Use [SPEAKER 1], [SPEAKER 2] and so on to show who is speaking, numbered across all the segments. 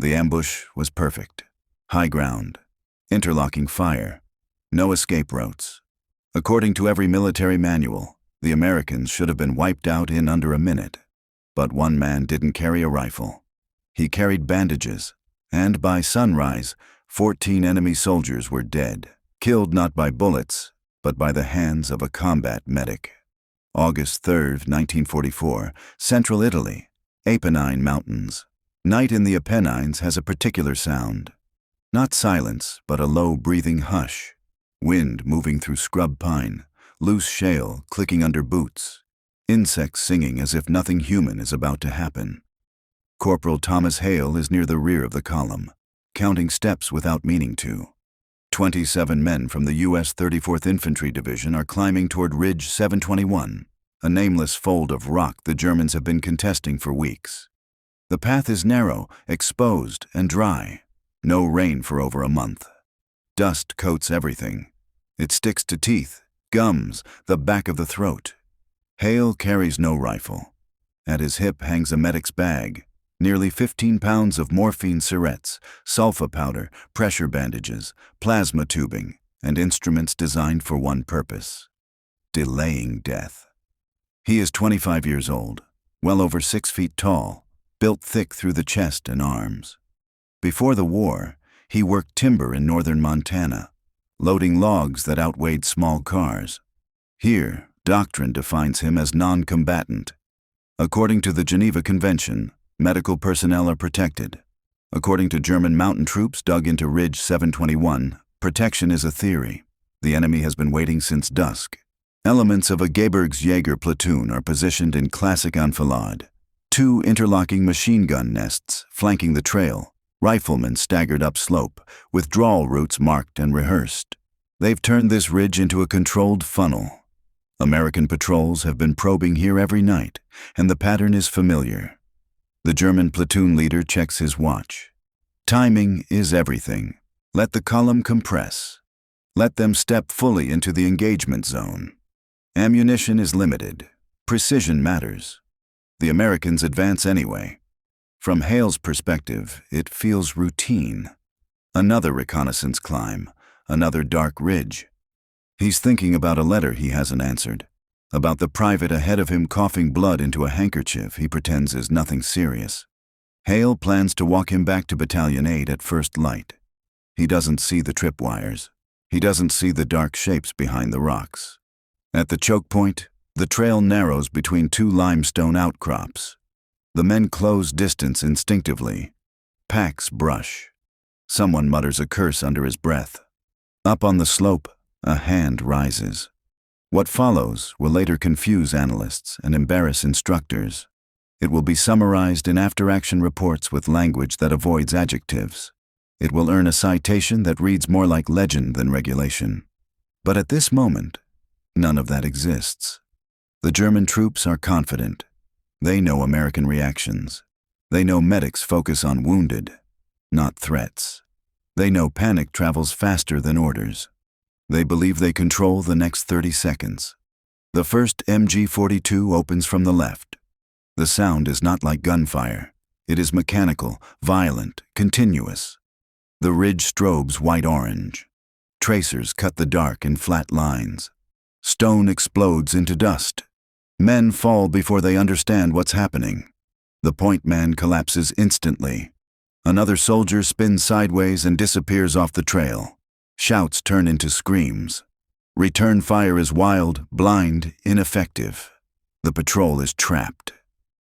[SPEAKER 1] The ambush was perfect. High ground, interlocking fire, no escape routes. According to every military manual, the Americans should have been wiped out in under a minute. But one man didn't carry a rifle. He carried bandages, and by sunrise, 14 enemy soldiers were dead, killed not by bullets, but by the hands of a combat medic. August 3, 1944, Central Italy, Apennine Mountains. Night in the Apennines has a particular sound. Not silence, but a low breathing hush. Wind moving through scrub pine, loose shale clicking under boots, insects singing as if nothing human is about to happen. Corporal Thomas Hale is near the rear of the column, counting steps without meaning to. 27 men from the U.S. 34th Infantry Division are climbing toward Ridge 721, a nameless fold of rock the Germans have been contesting for weeks. The path is narrow, exposed, and dry. No rain for over a month. Dust coats everything. It sticks to teeth, gums, the back of the throat. Hale carries no rifle. At his hip hangs a medic's bag, nearly 15 pounds of morphine syrettes, sulfa powder, pressure bandages, plasma tubing, and instruments designed for one purpose: delaying death. He is 25 years old, well over 6 feet tall, built thick through the chest and arms. Before the war, he worked timber in northern Montana, loading logs that outweighed small cars. Here, doctrine defines him as non-combatant. According to the Geneva Convention, medical personnel are protected. According to German mountain troops dug into Ridge 721, protection is a theory. The enemy has been waiting since dusk. Elements of a Gebirgsjäger platoon are positioned in classic enfilade. 2 interlocking machine gun nests flanking the trail. Riflemen staggered upslope, withdrawal routes marked and rehearsed. They've turned this ridge into a controlled funnel. American patrols have been probing here every night, and the pattern is familiar. The German platoon leader checks his watch. Timing is everything. Let the column compress. Let them step fully into the engagement zone. Ammunition is limited. Precision matters. The Americans advance anyway. From Hale's perspective, it feels routine. Another reconnaissance climb, another dark ridge. He's thinking about a letter he hasn't answered, about the private ahead of him coughing blood into a handkerchief he pretends is nothing serious. Hale plans to walk him back to Battalion 8 at first light. He doesn't see the tripwires. He doesn't see the dark shapes behind the rocks. At the choke point, the trail narrows between 2 limestone outcrops. The men close distance instinctively. Packs brush. Someone mutters a curse under his breath. Up on the slope, a hand rises. What follows will later confuse analysts and embarrass instructors. It will be summarized in after-action reports with language that avoids adjectives. It will earn a citation that reads more like legend than regulation. But at this moment, none of that exists. The German troops are confident. They know American reactions. They know medics focus on wounded, not threats. They know panic travels faster than orders. They believe they control the next 30 seconds. The first MG-42 opens from the left. The sound is not like gunfire. It is mechanical, violent, continuous. The ridge strobes white-orange. Tracers cut the dark in flat lines. Stone explodes into dust. Men fall before they understand what's happening. The point man collapses instantly. Another soldier spins sideways and disappears off the trail. Shouts turn into screams. Return fire is wild, blind, ineffective. The patrol is trapped.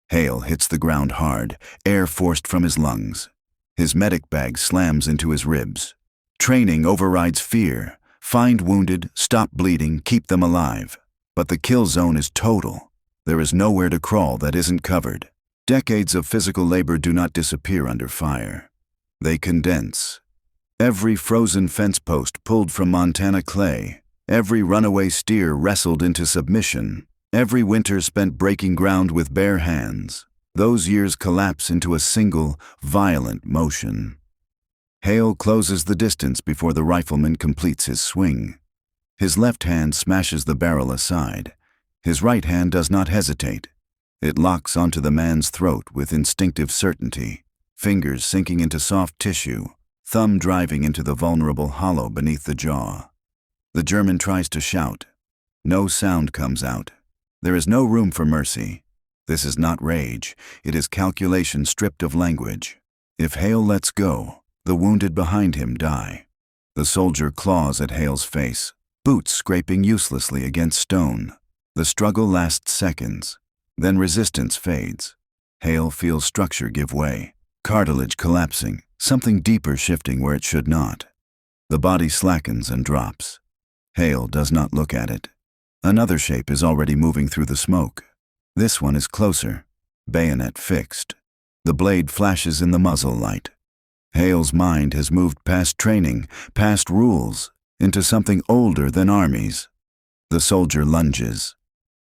[SPEAKER 1] Hale hits the ground hard, air forced from his lungs. His medic bag slams into his ribs. Training overrides fear. Find wounded, stop bleeding, keep them alive. But the kill zone is total. There is nowhere to crawl that isn't covered. Decades of physical labor do not disappear under fire. They condense. Every frozen fence post pulled from Montana clay, every runaway steer wrestled into submission, every winter spent breaking ground with bare hands, those years collapse into a single, violent motion. Hale closes the distance before the rifleman completes his swing. His left hand smashes the barrel aside. His right hand does not hesitate. It locks onto the man's throat with instinctive certainty. fingers sinking into soft tissue, thumb driving into the vulnerable hollow beneath the jaw. The German tries to shout. No sound comes out. There is no room for mercy. This is not rage, it is calculation stripped of language. If Hale lets go, the wounded behind him die. The soldier claws at Hale's face, boots scraping uselessly against stone. The struggle lasts seconds. Then resistance fades. Hale feels structure give way, cartilage collapsing, something deeper shifting where it should not. The body slackens and drops. Hale does not look at it. Another shape is already moving through the smoke. This one is closer, bayonet fixed. The blade flashes in the muzzle light. Hale's mind has moved past training, past rules, into something older than armies. The soldier lunges.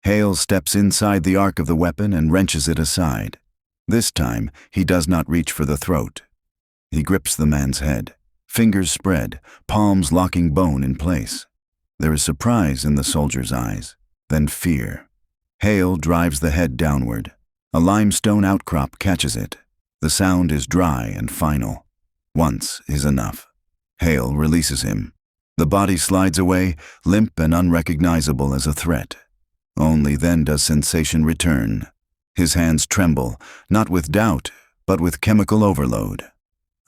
[SPEAKER 1] Hale steps inside the arc of the weapon and wrenches it aside. This time, he does not reach for the throat. He grips the man's head, fingers spread, palms locking bone in place. There is surprise in the soldier's eyes, then fear. Hale drives the head downward. A limestone outcrop catches it. The sound is dry and final. Once is enough. Hale releases him. The body slides away, limp and unrecognizable as a threat. Only then does sensation return. His hands tremble, not with doubt, but with chemical overload.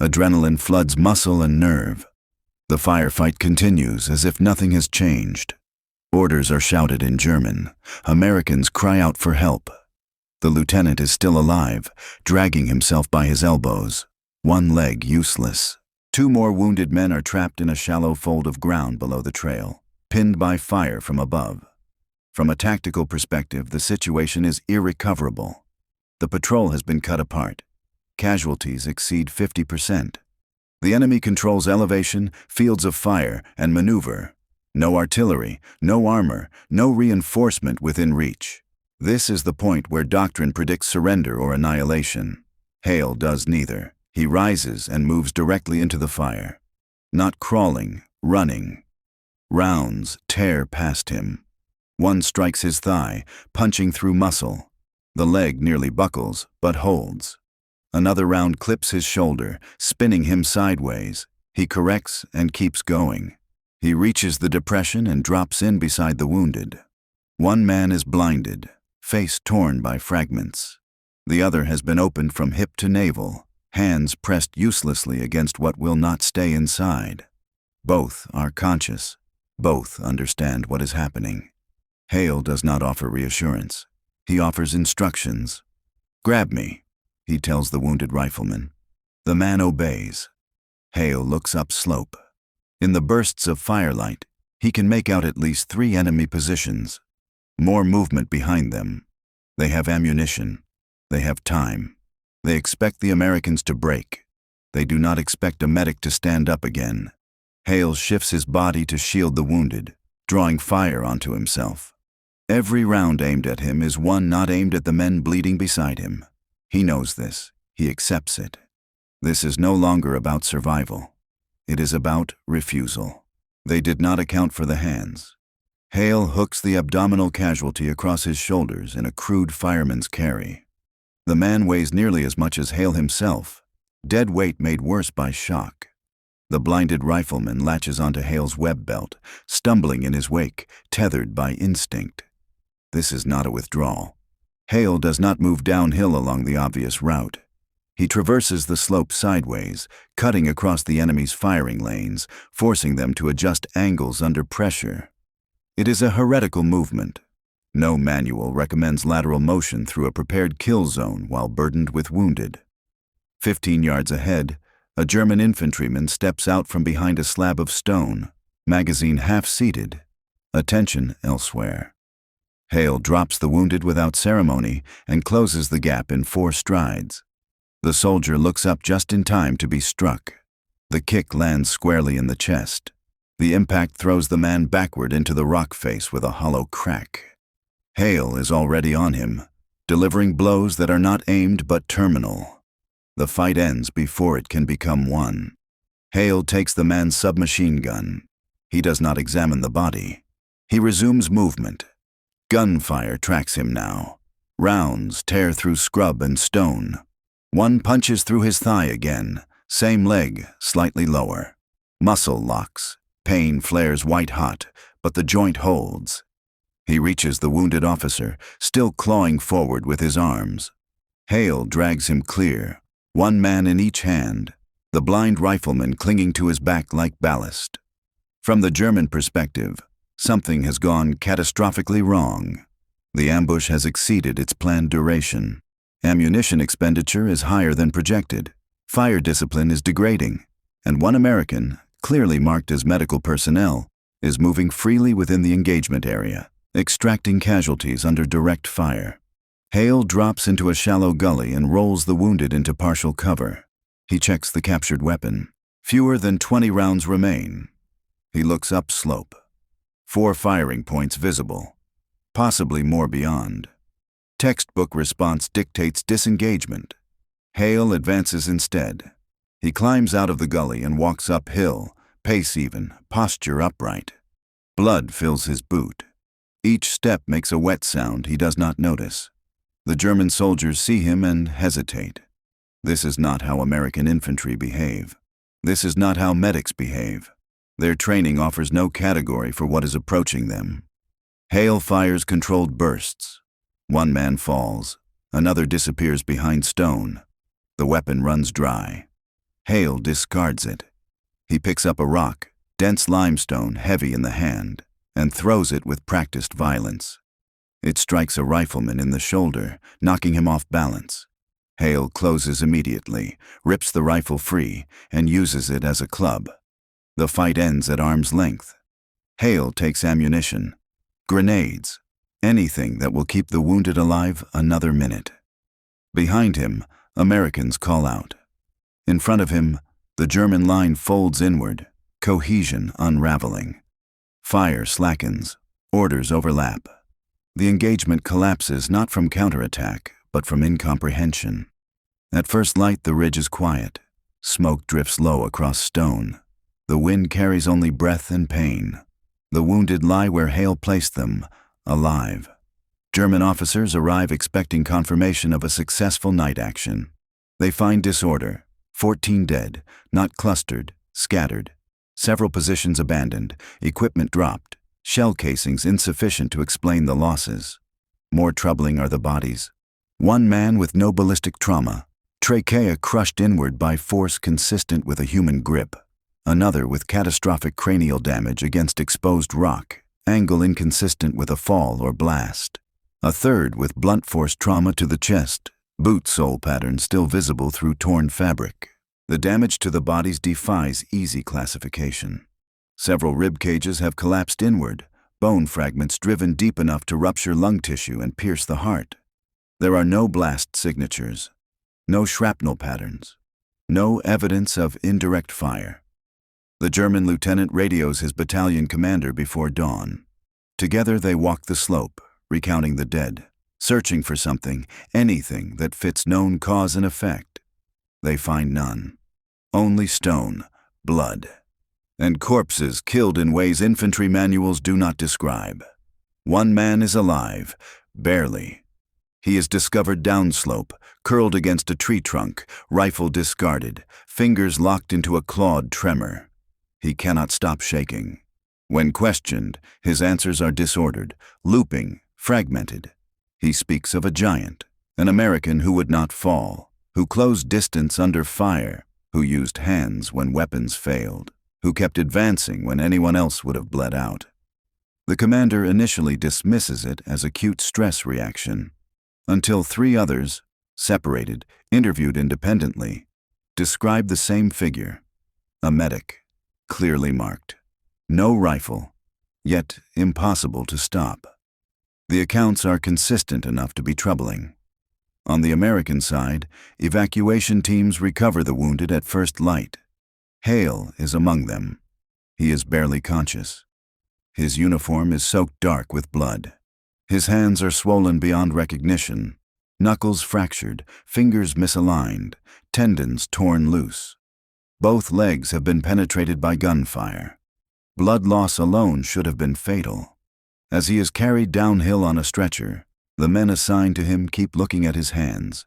[SPEAKER 1] Adrenaline floods muscle and nerve. The firefight continues as if nothing has changed. Orders are shouted in German. Americans cry out for help. The lieutenant is still alive, dragging himself by his elbows, one leg useless. Two more wounded men are trapped in a shallow fold of ground below the trail, pinned by fire from above. From a tactical perspective, the situation is irrecoverable. The patrol has been cut apart. Casualties exceed 50%. The enemy controls elevation, fields of fire, and maneuver. No artillery, no armor, no reinforcement within reach. This is the point where doctrine predicts surrender or annihilation. Hale does neither. He rises and moves directly into the fire. Not crawling, running. Rounds tear past him. One strikes his thigh, punching through muscle. The leg nearly buckles, but holds. Another round clips his shoulder, spinning him sideways. He corrects and keeps going. He reaches the depression and drops in beside the wounded. One man is blinded, face torn by fragments. The other has been opened from hip to navel, hands pressed uselessly against what will not stay inside. Both are conscious. Both understand what is happening. Hale does not offer reassurance. He offers instructions. "Grab me," he tells the wounded rifleman. The man obeys. Hale looks up slope. In the bursts of firelight, he can make out at least 3 enemy positions. More movement behind them. They have ammunition. They have time. They expect the Americans to break. They do not expect a medic to stand up again. Hale shifts his body to shield the wounded, drawing fire onto himself. Every round aimed at him is one not aimed at the men bleeding beside him. He knows this. He accepts it. This is no longer about survival. It is about refusal. They did not account for the hands. Hale hooks the abdominal casualty across his shoulders in a crude fireman's carry. The man weighs nearly as much as Hale himself, dead weight made worse by shock. The blinded rifleman latches onto Hale's web belt, stumbling in his wake, tethered by instinct. This is not a withdrawal. Hale does not move downhill along the obvious route. He traverses the slope sideways, cutting across the enemy's firing lanes, forcing them to adjust angles under pressure. It is a heretical movement. No manual recommends lateral motion through a prepared kill zone while burdened with wounded. 15 yards ahead, a German infantryman steps out from behind a slab of stone, magazine half-seated, attention elsewhere. Hale drops the wounded without ceremony and closes the gap in 4 strides. The soldier looks up just in time to be struck. The kick lands squarely in the chest. The impact throws the man backward into the rock face with a hollow crack. Hale is already on him, delivering blows that are not aimed but terminal. The fight ends before it can become won. Hale takes the man's submachine gun. He does not examine the body. He resumes movement. Gunfire tracks him now. Rounds tear through scrub and stone. One punches through his thigh again, same leg, slightly lower. Muscle locks. Pain flares white-hot, but the joint holds. He reaches the wounded officer, still clawing forward with his arms. Hale drags him clear, one man in each hand, the blind rifleman clinging to his back like ballast. From the German perspective, something has gone catastrophically wrong. The ambush has exceeded its planned duration. Ammunition expenditure is higher than projected. Fire discipline is degrading, and one American, clearly marked as medical personnel, is moving freely within the engagement area, extracting casualties under direct fire. Hale drops into a shallow gully and rolls the wounded into partial cover. He checks the captured weapon. Fewer than 20 rounds remain. He looks upslope. 4 firing points visible, possibly more beyond. Textbook response dictates disengagement. Hale advances instead. He climbs out of the gully and walks uphill, pace even, posture upright. Blood fills his boot. Each step makes a wet sound he does not notice. The German soldiers see him and hesitate. This is not how American infantry behave. This is not how medics behave. Their training offers no category for what is approaching them. Hale fires controlled bursts. One man falls. Another disappears behind stone. The weapon runs dry. Hale discards it. He picks up a rock, dense limestone heavy in the hand, and throws it with practiced violence. It strikes a rifleman in the shoulder, knocking him off balance. Hale closes immediately, rips the rifle free, and uses it as a club. The fight ends at arm's length. Hale takes ammunition, grenades, anything that will keep the wounded alive another minute. Behind him, Americans call out. In front of him, the German line folds inward, cohesion unraveling. Fire slackens, orders overlap. The engagement collapses not from counterattack, but from incomprehension. At first light, the ridge is quiet. Smoke drifts low across stone. The wind carries only breath and pain. The wounded lie where Hale placed them, alive. German officers arrive expecting confirmation of a successful night action. They find disorder, 14 dead, not clustered, scattered. Several positions abandoned, equipment dropped, shell casings insufficient to explain the losses. More troubling are the bodies. One man with no ballistic trauma, trachea crushed inward by force consistent with a human grip. Another with catastrophic cranial damage against exposed rock, angle inconsistent with a fall or blast. A third with blunt force trauma to the chest, boot sole pattern still visible through torn fabric. The damage to the bodies defies easy classification. Several rib cages have collapsed inward, bone fragments driven deep enough to rupture lung tissue and pierce the heart. There are no blast signatures, no shrapnel patterns, no evidence of indirect fire. The German lieutenant radios his battalion commander before dawn. Together they walk the slope, recounting the dead, searching for something, anything that fits known cause and effect. They find none. Only stone, blood, and corpses killed in ways infantry manuals do not describe. One man is alive, barely. He is discovered downslope, curled against a tree trunk, rifle discarded, fingers locked into a clawed tremor. He cannot stop shaking. When questioned, his answers are disordered, looping, fragmented. He speaks of a giant, an American who would not fall, who closed distance under fire, who used hands when weapons failed, who kept advancing when anyone else would have bled out. The commander initially dismisses it as acute stress reaction, until 3 others, separated, interviewed independently, describe the same figure, a medic, clearly marked. No rifle, yet impossible to stop. The accounts are consistent enough to be troubling. On the American side, evacuation teams recover the wounded at first light. Hale is among them. He is barely conscious. His uniform is soaked dark with blood. His hands are swollen beyond recognition, knuckles fractured, fingers misaligned, tendons torn loose. Both legs have been penetrated by gunfire. Blood loss alone should have been fatal. As he is carried downhill on a stretcher, the men assigned to him keep looking at his hands,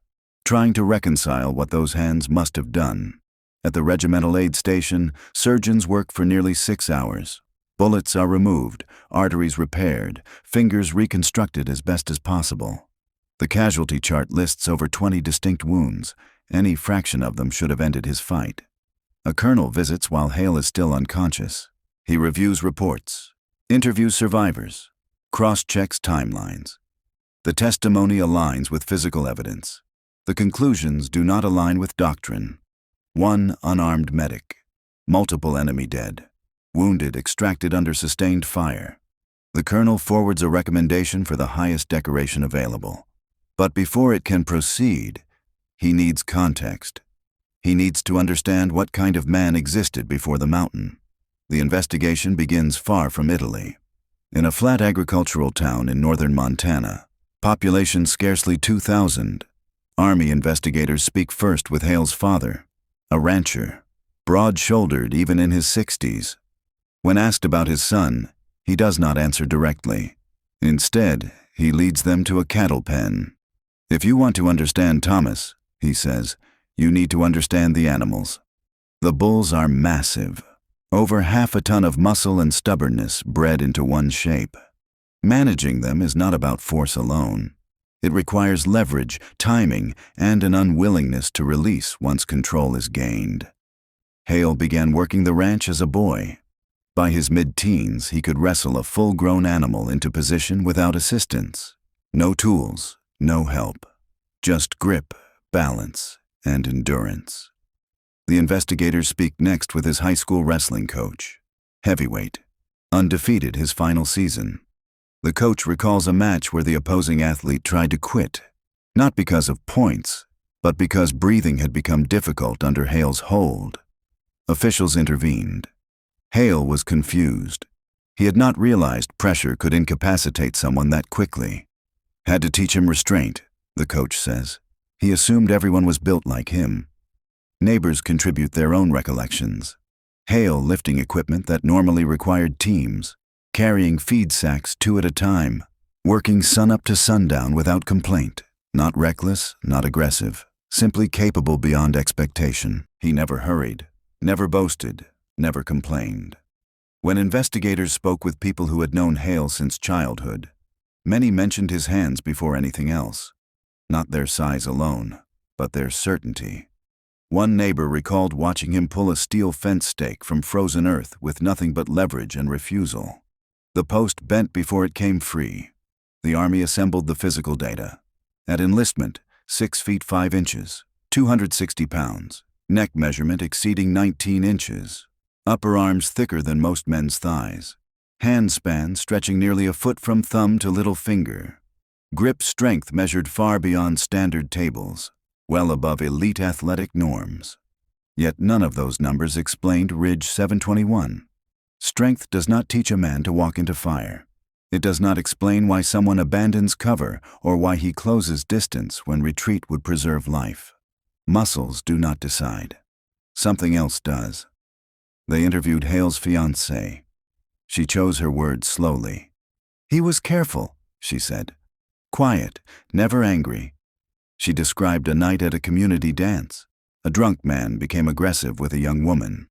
[SPEAKER 1] trying to reconcile what those hands must have done. At the regimental aid station, surgeons work for nearly 6 hours. Bullets are removed, arteries repaired, fingers reconstructed as best as possible. The casualty chart lists over 20 distinct wounds. Any fraction of them should have ended his fight. A colonel visits while Hale is still unconscious. He reviews reports, interviews survivors, cross-checks timelines. The testimony aligns with physical evidence. The conclusions do not align with doctrine. 1 unarmed medic, multiple enemy dead, wounded extracted under sustained fire. The colonel forwards a recommendation for the highest decoration available. But before it can proceed, he needs context. He needs to understand what kind of man existed before the mountain. The investigation begins far from Italy. In a flat agricultural town in northern Montana, population scarcely 2,000, Army investigators speak first with Hale's father, a rancher, broad-shouldered even in his 60s. When asked about his son, he does not answer directly. Instead, he leads them to a cattle pen. "If you want to understand Thomas," he says, "you need to understand the animals." The bulls are massive, over half a ton of muscle and stubbornness bred into one shape. Managing them is not about force alone. It requires leverage, timing, and an unwillingness to release once control is gained. Hale began working the ranch as a boy. By his mid-teens, he could wrestle a full-grown animal into position without assistance. No tools, no help. Just grip, balance, and endurance. The investigators speak next with his high school wrestling coach. Heavyweight. Undefeated his final season. The coach recalls a match where the opposing athlete tried to quit, not because of points, but because breathing had become difficult under Hale's hold. Officials intervened. Hale was confused. He had not realized pressure could incapacitate someone that quickly. "Had to teach him restraint," the coach says. "He assumed everyone was built like him." Neighbors contribute their own recollections. Hale lifting equipment that normally required teams, carrying feed sacks 2 at a time, working sunup to sundown without complaint. Not reckless, not aggressive, simply capable beyond expectation. He never hurried, never boasted, never complained. When investigators spoke with people who had known Hale since childhood, many mentioned his hands before anything else. Not their size alone, but their certainty. One neighbor recalled watching him pull a steel fence stake from frozen earth with nothing but leverage and refusal. The post bent before it came free. The Army assembled the physical data. At enlistment, 6 feet 5 inches, 260 pounds, neck measurement exceeding 19 inches, upper arms thicker than most men's thighs, hand span stretching nearly a foot from thumb to little finger, grip strength measured far beyond standard tables, well above elite athletic norms. Yet none of those numbers explained Ridge 721. Strength does not teach a man to walk into fire. It does not explain why someone abandons cover or why he closes distance when retreat would preserve life. Muscles do not decide. Something else does. They interviewed Hale's fiancée. She chose her words slowly. "He was careful," she said. "Quiet, never angry." She described a night at a community dance. A drunk man became aggressive with a young woman.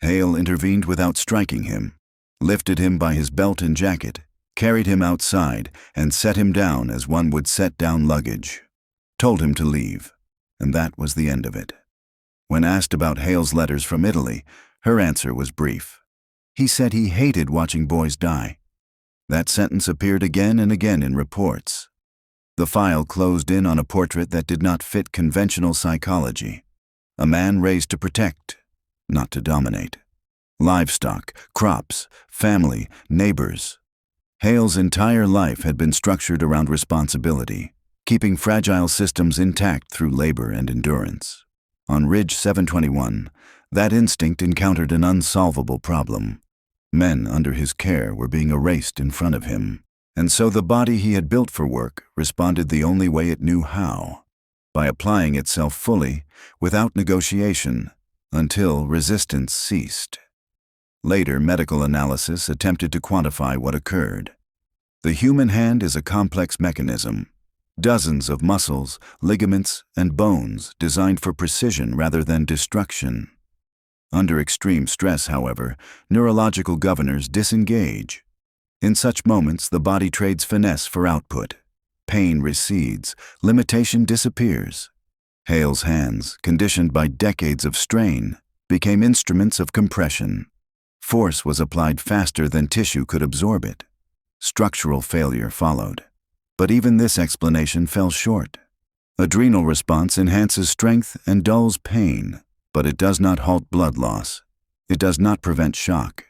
[SPEAKER 1] Hale intervened without striking him, lifted him by his belt and jacket, carried him outside, and set him down as one would set down luggage. Told him to leave, and that was the end of it. When asked about Hale's letters from Italy, her answer was brief. He said he hated watching boys die. That sentence appeared again and again in reports. The file closed in on a portrait that did not fit conventional psychology. A man raised to protect, not to dominate. Livestock, crops, family, neighbors. Hale's entire life had been structured around responsibility, keeping fragile systems intact through labor and endurance. On Ridge 721, that instinct encountered an unsolvable problem. Men under his care were being erased in front of him, and so the body he had built for work responded the only way it knew how, by applying itself fully, without negotiation, until resistance ceased. Later medical analysis attempted to quantify what occurred. The human hand is a complex mechanism. Dozens of muscles, ligaments, and bones designed for precision rather than destruction. Under extreme stress, however, neurological governors disengage. In such moments, the body trades finesse for output. Pain recedes, limitation disappears. Hale's hands, conditioned by decades of strain, became instruments of compression. Force was applied faster than tissue could absorb it. Structural failure followed. But even this explanation fell short. Adrenal response enhances strength and dulls pain, but it does not halt blood loss. It does not prevent shock.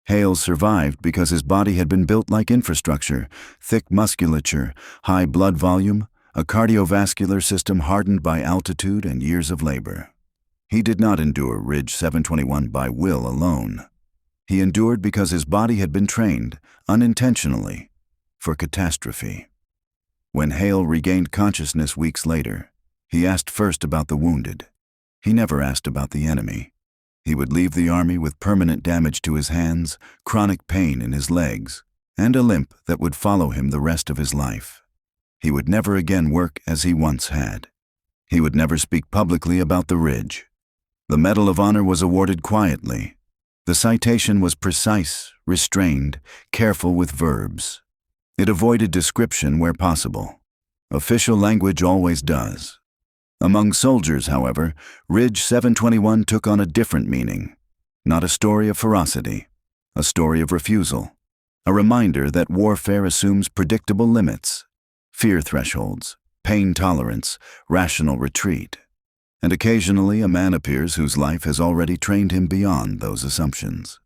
[SPEAKER 1] Hale survived because his body had been built like infrastructure: thick musculature, high blood volume, a cardiovascular system hardened by altitude and years of labor. He did not endure Ridge 721 by will alone. He endured because his body had been trained, unintentionally, for catastrophe. When Hale regained consciousness weeks later, he asked first about the wounded. He never asked about the enemy. He would leave the army with permanent damage to his hands, chronic pain in his legs, and a limp that would follow him the rest of his life. He would never again work as he once had. He would never speak publicly about the Ridge. The Medal of Honor was awarded quietly. The citation was precise, restrained, careful with verbs. It avoided description where possible. Official language always does. Among soldiers, however, Ridge 721 took on a different meaning. Not a story of ferocity, a story of refusal. A reminder that warfare assumes predictable limits: fear thresholds, pain tolerance, rational retreat. And occasionally a man appears whose life has already trained him beyond those assumptions.